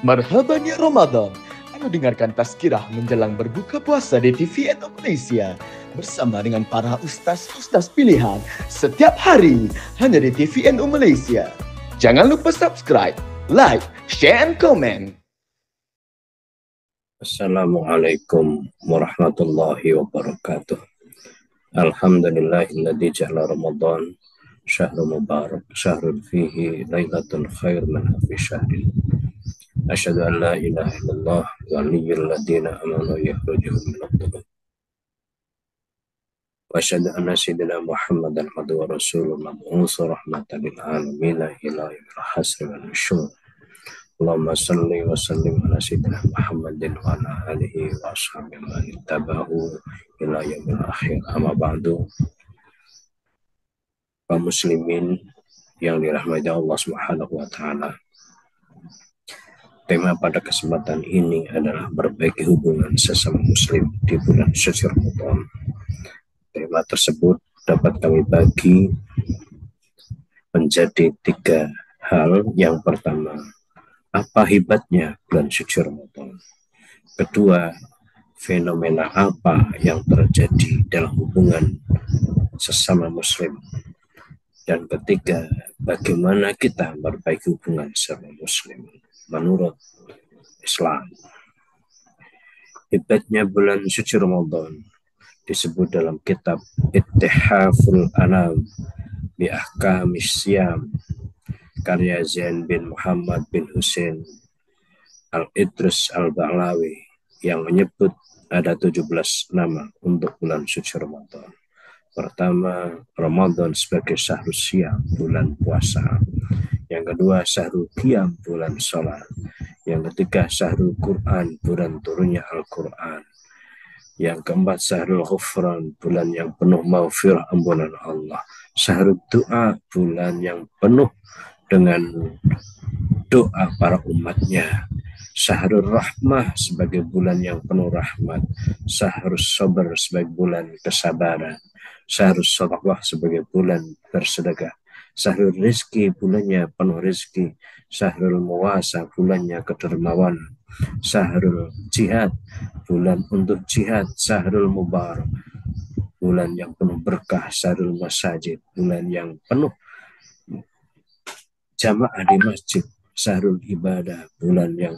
Marhaban ya Ramadan. Anda dengarkan tazkirah menjelang berbuka puasa di TVN Malaysia bersama dengan para ustaz-ustaz pilihan setiap hari hanya di TVN Malaysia. Jangan lupa subscribe, like, share and comment. Assalamualaikum warahmatullahi wabarakatuh. Alhamdulillahilladzi ja'ala Ramadan syahrul mubarak, syahrul fihi lailatul khair min alfi syahrin. Asyhadu an la ilaha illallah waliyyul ladzina amanu yakhrujuhum minadh dhulum. Wa asyhadu anna sayyidina Muhammadan abduhu wa rasuluhu mab'uts rahmatan lil alamin ila yaumil hasri wal nusyur. Allahumma salli wa sallim ala sayyidina Muhammadin wa ala alihi wa ashabihi wa ittabahu ila yaumil akhir. Amma ba'du. Kaum muslimin yang dirahmati Allah Subhanahu wa taala. Tema pada kesempatan ini adalah perbaiki hubungan sesama muslim di bulan suci Ramadan. Tema tersebut dapat kami bagi menjadi 3 hal. Yang pertama, apa hebatnya bulan suci Ramadan? Kedua, fenomena apa yang terjadi dalam hubungan sesama muslim? Dan ketiga, bagaimana kita memperbaiki hubungan sesama muslim menurut Islam? Hebatnya bulan suci Ramadan disebut dalam kitab Ittihaful Anam bi Ahkamis Syam karya Zain bin Muhammad bin Husain Al-Idris Al-Ba'lawi yang menyebut ada 17 nama untuk bulan suci Ramadan. Pertama, Ramadan sebagai syahrul syam, bulan puasa. Yang kedua, syahrul qiyam, bulan sholat. Yang ketiga, syahrul Quran, bulan turunnya Al-Quran. Yang keempat, syahrul ghufran, bulan yang penuh maghfirah ampunan Allah. Syahrul doa, bulan yang penuh dengan doa para umatnya. Syahrul rahmah sebagai bulan yang penuh rahmat. Syahrul sabar sebagai bulan kesabaran. Syahrul sadaqah sebagai bulan bersedekah. Syahrul rizki, bulannya penuh rizki. Syahrul muwasa, bulannya kedermawanan. Syahrul jihad, bulan untuk jihad. Syahrul mubarak, bulan yang penuh berkah. Syahrul masajid, bulan yang penuh jamaah di masjid. Syahrul ibadah, bulan yang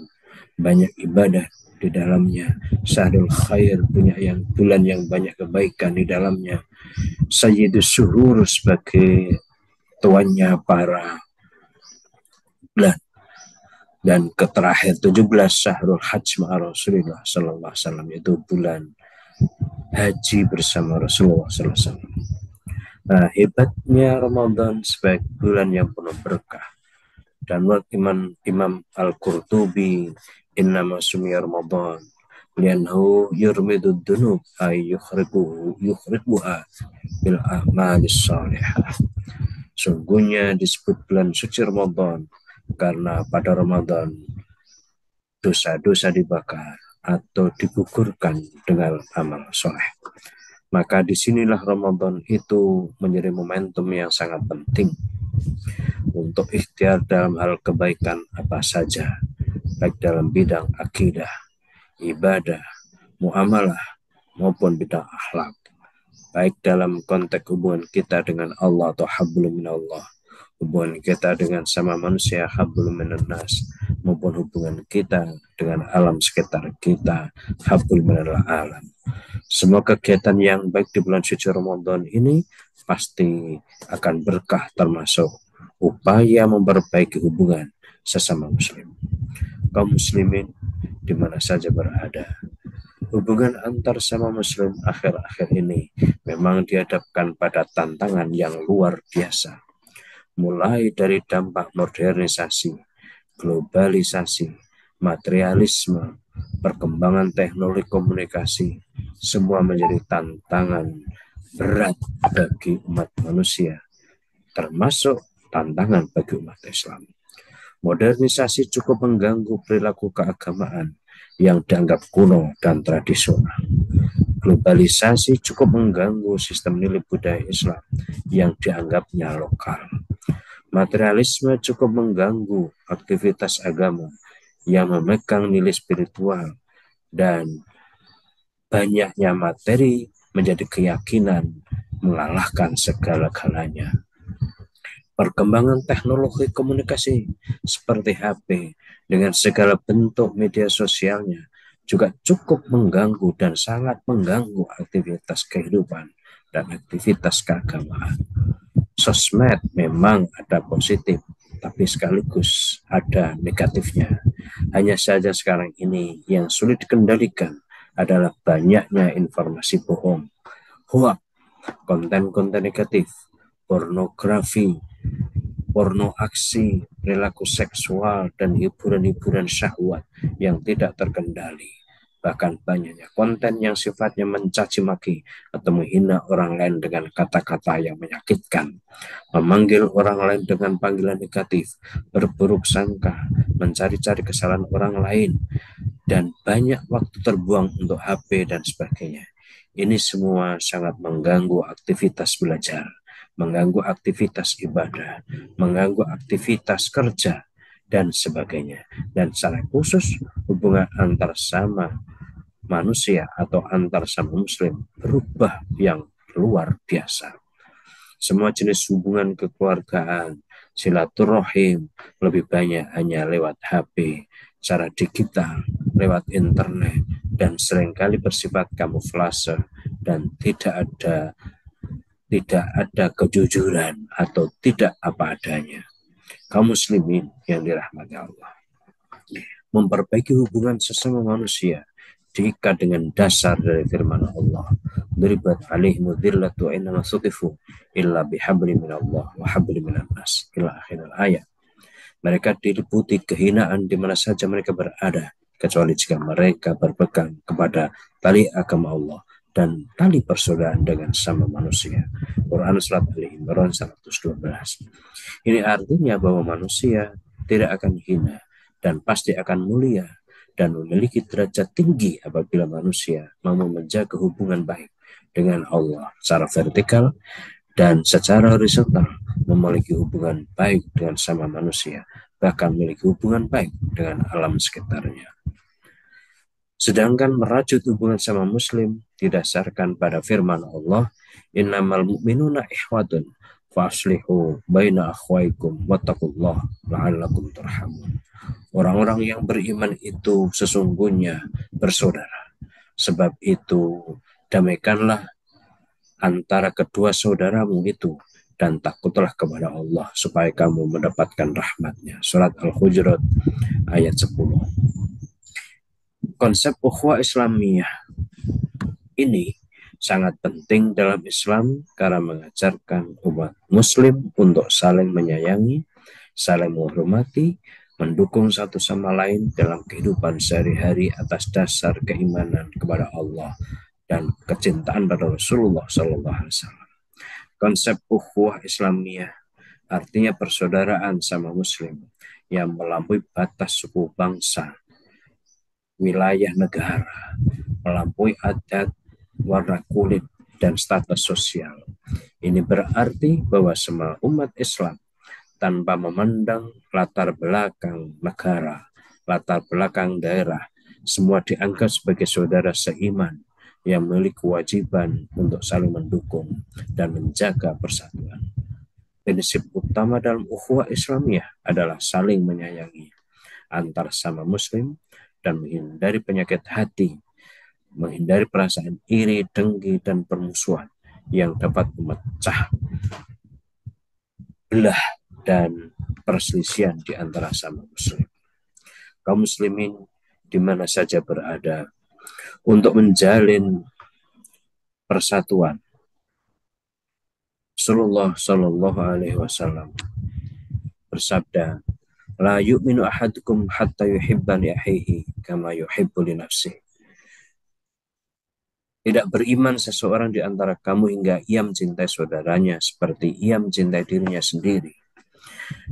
banyak ibadah di dalamnya. Syahrul khair, bulan yang banyak kebaikan di dalamnya. Sayyidus Syuhur sebagai tuannya para bulan. Dan terakhir 17 Syahrul Hajj ma'a Rasulullah sallallahu alaihi wasallam, yaitu bulan haji bersama Rasulullah sallallahu alaihi wasallam. Nah, hebatnya Ramadan sebagai bulan yang penuh berkah. Dan Imam Al-Qurtubi, innama sumiya Ramadan liannahu yurmidu dunub ay yukhribuha bil a'malis salihah. Sungguhnya disebut bulan suci Ramadan karena pada Ramadan dosa-dosa dibakar atau digugurkan dengan amal soleh. Maka disinilah Ramadan itu menjadi momentum yang sangat penting untuk ikhtiar dalam hal kebaikan apa saja, baik dalam bidang akidah, ibadah, muamalah, maupun bidang akhlak. Baik dalam konteks hubungan kita dengan Allah atau hablum minallah, hubungan kita dengan sama manusia hablum minannas, maupun hubungan kita dengan alam sekitar kita hablum minal alam. Semua kegiatan yang baik di bulan suci Ramadan ini pasti akan berkah, termasuk upaya memperbaiki hubungan sesama muslim. Kaum muslimin di mana saja berada, hubungan antar sama muslim akhir-akhir ini memang dihadapkan pada tantangan yang luar biasa. Mulai dari dampak modernisasi, globalisasi, materialisme, perkembangan teknologi komunikasi, semua menjadi tantangan berat bagi umat manusia, termasuk tantangan bagi umat Islam. Modernisasi cukup mengganggu perilaku keagamaan yang dianggap kuno dan tradisional. Globalisasi cukup mengganggu sistem nilai budaya Islam yang dianggapnya lokal. Materialisme cukup mengganggu aktivitas agama yang memegang nilai spiritual, dan banyaknya materi menjadi keyakinan mengalahkan segala-galanya. Perkembangan teknologi komunikasi seperti HP dengan segala bentuk media sosialnya juga cukup mengganggu dan sangat mengganggu aktivitas kehidupan dan aktivitas keagamaan. Sosmed memang ada positif, tapi sekaligus ada negatifnya. Hanya saja sekarang ini yang sulit dikendalikan adalah banyaknya informasi bohong, hoax, konten-konten negatif, pornografi, porno aksi, perilaku seksual, dan hiburan-hiburan syahwat yang tidak terkendali. Bahkan banyaknya konten yang sifatnya mencaci maki atau menghina orang lain dengan kata-kata yang menyakitkan, memanggil orang lain dengan panggilan negatif, berburuk sangka, mencari-cari kesalahan orang lain, dan banyak waktu terbuang untuk HP dan sebagainya. Ini semua sangat mengganggu aktivitas belajar, mengganggu aktivitas ibadah, mengganggu aktivitas kerja, dan sebagainya. Dan secara khusus hubungan antar sama manusia atau antar sama muslim berubah yang luar biasa. Semua jenis hubungan kekeluargaan, silaturahim lebih banyak hanya lewat HP, secara digital, lewat internet, dan seringkali bersifat kamuflase dan tidak ada kejujuran atau tidak apa adanya. Kaum muslimin yang dirahmati Allah, memperbaiki hubungan sesama manusia diikat dengan dasar dari firman Allah, duribat alaihim dzillatu innama suqifu illa bihabli minallah wa habli minan nas, ila akhir ayat. Mereka diliputi kehinaan di mana saja mereka berada, kecuali jika mereka berpegang kepada tali agama Allah dan tali persaudaraan dengan sama manusia. Quran Surat Al-Imran 112. Ini artinya bahwa manusia tidak akan hina dan pasti akan mulia dan memiliki derajat tinggi apabila manusia mau menjaga hubungan baik dengan Allah secara vertikal dan secara horizontal, memiliki hubungan baik dengan sama manusia, bahkan memiliki hubungan baik dengan alam sekitarnya. Sedangkan merajut hubungan sama muslim didasarkan pada firman Allah, innamal mu'minuna ikhwatun faslihu baina akhwaikum wattaqullah la'allakum turhamun. Orang-orang yang beriman itu sesungguhnya bersaudara. Sebab itu damaikanlah antara kedua saudaramu itu dan takutlah kepada Allah supaya kamu mendapatkan rahmatnya. Surat Al-Hujurat ayat 10. Konsep ukhuwah Islamiyah ini sangat penting dalam Islam karena mengajarkan umat muslim untuk saling menyayangi, saling menghormati, mendukung satu sama lain dalam kehidupan sehari-hari atas dasar keimanan kepada Allah dan kecintaan pada Rasulullah SAW. Konsep ukhuwah Islamiyah artinya persaudaraan sama muslim yang melampaui batas suku bangsa, wilayah negara, melampaui adat, warna kulit, dan status sosial. Ini berarti bahwa semua umat Islam tanpa memandang latar belakang negara, latar belakang daerah, semua dianggap sebagai saudara seiman yang memiliki kewajiban untuk saling mendukung dan menjaga persatuan. Prinsip utama dalam ukhuwah Islamiyah adalah saling menyayangi antar sama muslim dan menghindari penyakit hati, menghindari perasaan iri, dengki, dan permusuhan yang dapat memecah belah dan perselisihan di antara sama muslim. Kaum muslimin di mana saja berada, untuk menjalin persatuan, Rasulullah Shallallahu Alaihi Wasallam bersabda, la yu'minu ahadukum hatta yuhibba li akhihi kama yuhibbu li nafsihi. Tidak beriman seseorang di antara kamu hingga ia mencintai saudaranya seperti ia mencintai dirinya sendiri.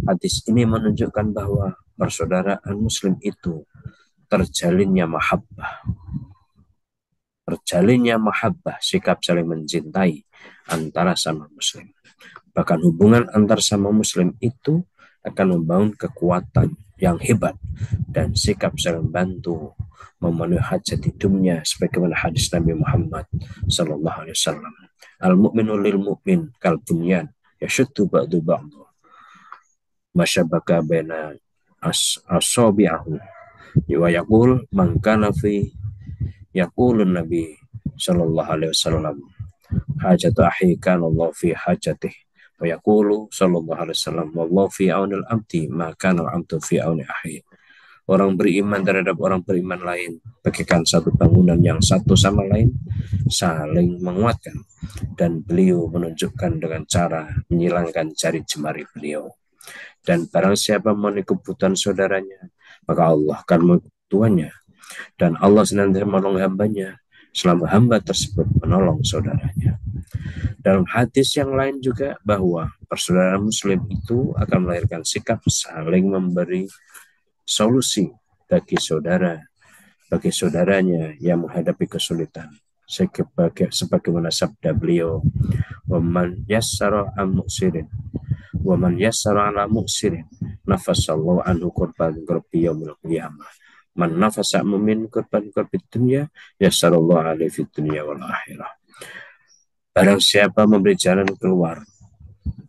Hadis ini menunjukkan bahwa persaudaraan muslim itu terjalinnya mahabbah, sikap saling mencintai antara sama muslim. Bahkan hubungan antar sama muslim itu akan membangun kekuatan yang hebat dan sikap saling bantu memenuhi hajat hidupnya sebagaimana hadis Nabi Muhammad sallallahu alaihi wasallam. Al mu'minu lil mu'min kal bunyan yashuddu ba'du ba'du masyabaka baina asabi'ahu wa yaqul man kana fi yaqulun Nabi sallallahu alaihi wasallam hajatu ahi kana Allah fi hajatih wa yaqulu sallallahu alaihi wasallam wallahu fi aunil abdi ma kana al-abdu fi auni ahi. Orang beriman terhadap orang beriman lain bagaikan satu bangunan yang satu sama lain saling menguatkan, dan beliau menunjukkan dengan cara menyilangkan jari jemari beliau. Dan barang siapa memenuhi kebutuhan saudaranya, maka Allah akan memenuhi, dan Allah senantiasa menolong hambanya selama hamba tersebut menolong saudaranya. Dalam hadis yang lain juga bahwa persaudaraan muslim itu akan melahirkan sikap saling memberi solusi bagi saudaranya yang menghadapi kesulitan. Sebagaimana sabda beliau, "Waman yassara an muksirin, waman yassara ala muksirin, nafasallahu anhu kurban kurbi yaumil qiyamah. Man nafasa mumin kurban kurbi dunya, yassarallahu alaihi fid dunya wal akhirah." Barang siapa memberi jalan keluar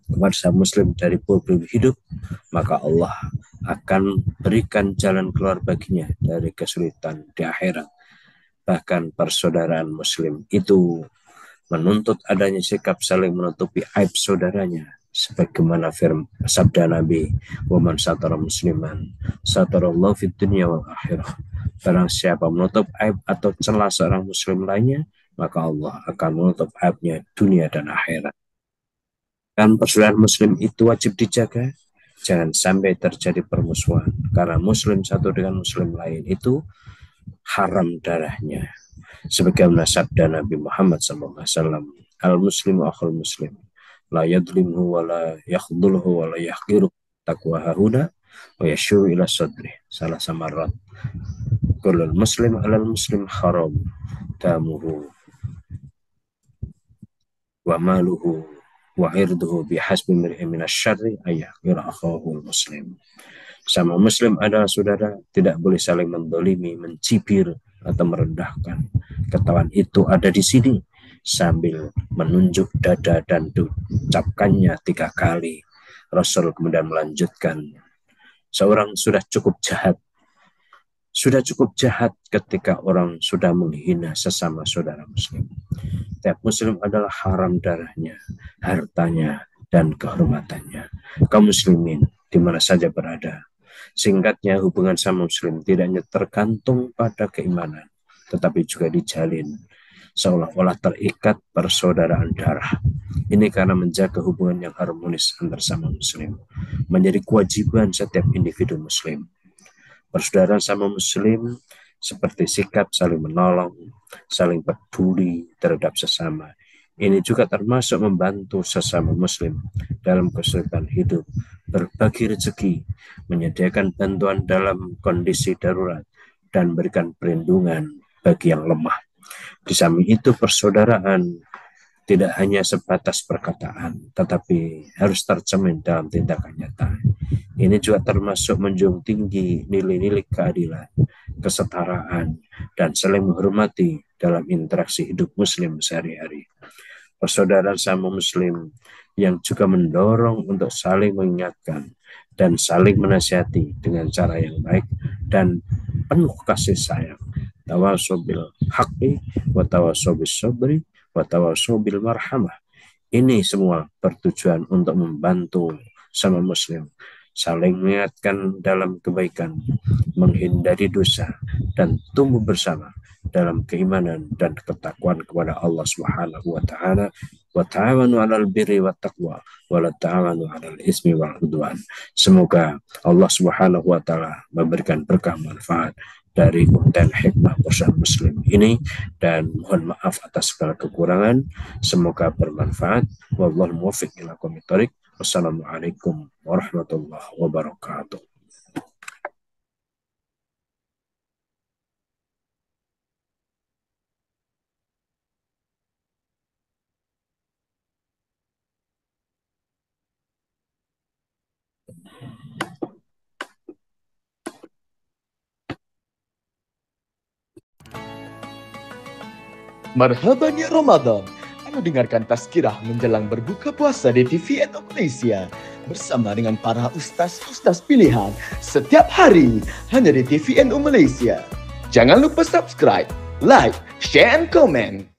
kepada muslim dari problem hidup, maka Allah akan berikan jalan keluar baginya dari kesulitan di akhirat. Bahkan persaudaraan muslim itu menuntut adanya sikap saling menutupi aib saudaranya, sebagaimana firman sabda Nabi, "Waman satara musliman satarallahu fid dunya wal akhirah." Barang siapa menutup aib atau celah seorang muslim lainnya, maka Allah akan menutup aibnya dunia dan akhirat. Dan persaudaraan muslim itu wajib dijaga, jangan sampai terjadi permusuhan, karena muslim satu dengan muslim lain itu haram darahnya. Sebagaimana sabda Nabi Muhammad SAW, al muslimu akhul muslim, la yadlimhu wa la yakhdulhu wa la yahqiru taqwa hahuna wa yashuru ila sadri salah samarat kulul muslim alal muslim haram damuhu wa maluhu wa irduhu bihasbi mir'i minasyarri ayyahqira akhahul muslim. Sama muslim adalah saudara, tidak boleh saling mendolimi, mencibir, atau merendahkan. Ketahuan itu ada di sini, sambil menunjuk dada dan diucapkannya 3 kali. Rasul kemudian melanjutkan, seorang sudah cukup jahat ketika orang sudah menghina sesama saudara muslim. Setiap muslim adalah haram darahnya, hartanya, dan kehormatannya. Kaum muslimin di mana saja berada, singkatnya hubungan sama muslim tidak hanya tergantung pada keimanan, tetapi juga dijalin seolah-olah terikat persaudaraan darah. Ini karena menjaga hubungan yang harmonis antar sama muslim menjadi kewajiban setiap individu muslim. Persaudaraan sama muslim seperti sikap saling menolong, saling peduli terhadap sesama. Ini juga termasuk membantu sesama muslim dalam kesulitan hidup, berbagi rezeki, menyediakan bantuan dalam kondisi darurat, dan berikan perlindungan bagi yang lemah. Di samping itu, persaudaraan tidak hanya sebatas perkataan, tetapi harus tercermin dalam tindakan nyata. Ini juga termasuk menjunjung tinggi nilai-nilai keadilan, kesetaraan, dan saling menghormati dalam interaksi hidup muslim sehari-hari. Persaudaraan sama muslim yang juga mendorong untuk saling mengingatkan dan saling menasihati dengan cara yang baik dan penuh kasih sayang. Tawasobil haqqi wa tawasobil sabri wa tawasobil marhamah. Ini semua bertujuan untuk membantu sama muslim saling mengingatkan dalam kebaikan, menghindari dosa, dan tumbuh bersama dalam keimanan dan ketakwaan kepada Allah Subhanahu wa taala. Wa ta'awanu 'alal birri wat taqwa wa la ta'awanu 'alal ismi wal 'udwan. Semoga Allah Subhanahu wa taala memberikan berkah manfaat dari konten hikmah bersama muslim ini, dan mohon maaf atas segala kekurangan. Semoga bermanfaat. Wallahu muwaffiq ila aqwamit thoriq. Wassalamualaikum warahmatullahi wabarakatuh. Marhaban ya Ramadan. Anda dengarkan tazkirah menjelang berbuka puasa di TVN Malaysia bersama dengan para ustaz-ustaz pilihan setiap hari hanya di TVN Malaysia. Jangan lupa subscribe, like, share, and comment.